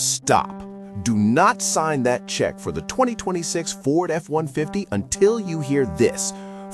Stop. Do not sign that check for the 2026 Ford F-150 until you hear this.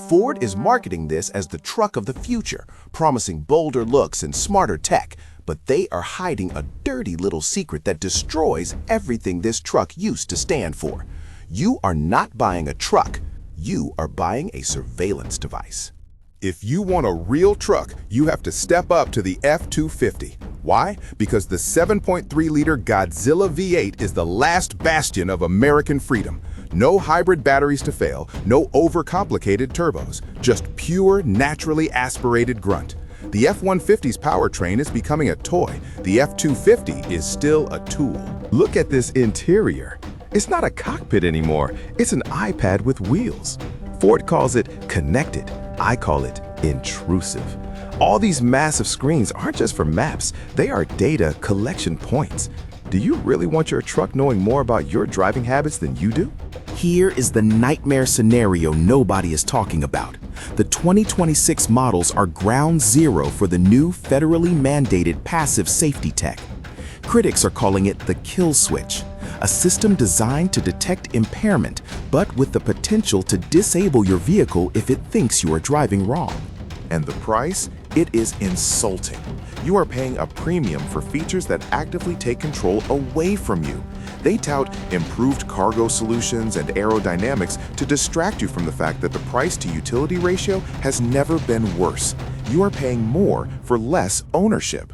Ford is marketing this as the truck of the future, promising bolder looks and smarter tech, but they are hiding a dirty little secret that destroys everything this truck used to stand for. You are not buying a truck, you are buying a surveillance device. If you want a real truck, you have to step up to the F-250. Why? Because the 7.3-liter Godzilla V8 is the last bastion of American freedom. No hybrid batteries to fail, no overcomplicated turbos, just pure, naturally aspirated grunt. The F-150's powertrain is becoming a toy. The F-250 is still a tool. Look at this interior. It's not a cockpit anymore. It's an iPad with wheels. Ford calls it connected. I call it intrusive. All these massive screens aren't just for maps, they are data collection points. Do you really want your truck knowing more about your driving habits than you do? Here is the nightmare scenario nobody is talking about. The 2026 models are ground zero for the new federally mandated passive safety tech. Critics are calling it the kill switch, a system designed to detect impairment, but with the potential to disable your vehicle if it thinks you are driving wrong. And the price? It is insulting. You are paying a premium for features that actively take control away from you. They tout improved cargo solutions and aerodynamics to distract you from the fact that the price-to-utility ratio has never been worse. You are paying more for less ownership.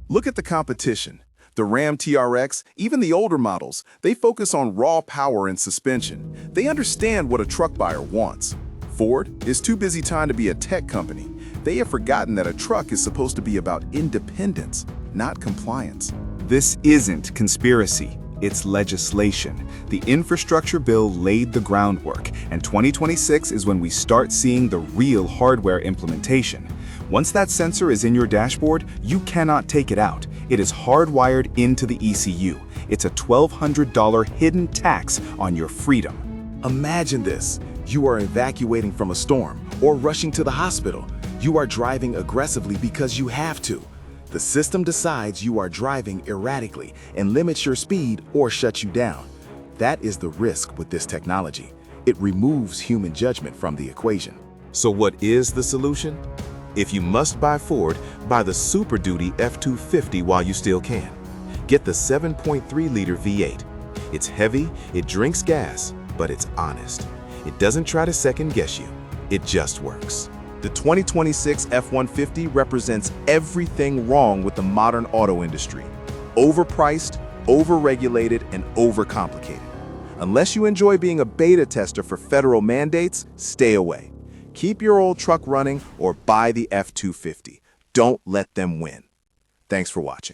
Look at the competition. The Ram TRX, even the older models, they focus on raw power and suspension. They understand what a truck buyer wants. Ford is too busy trying to be a tech company. They have forgotten that a truck is supposed to be about independence, not compliance. This isn't conspiracy, it's legislation. The infrastructure bill laid the groundwork, and 2026 is when we start seeing the real hardware implementation. Once that sensor is in your dashboard, you cannot take it out. It is hardwired into the ECU. It's a $1,200 hidden tax on your freedom. Imagine this. You are evacuating from a storm or rushing to the hospital. You are driving aggressively because you have to. The system decides you are driving erratically and limits your speed or shuts you down. That is the risk with this technology. It removes human judgment from the equation. So what is the solution? If you must buy Ford, buy the Super Duty F-250 while you still can. Get the 7.3-liter V8. It's heavy, it drinks gas, but it's honest. It doesn't try to second-guess you. It just works. The 2026 F-150 represents everything wrong with the modern auto industry. Overpriced, overregulated, and overcomplicated. Unless you enjoy being a beta tester for federal mandates, stay away. Keep your old truck running or buy the F-250. Don't let them win. Thanks for watching.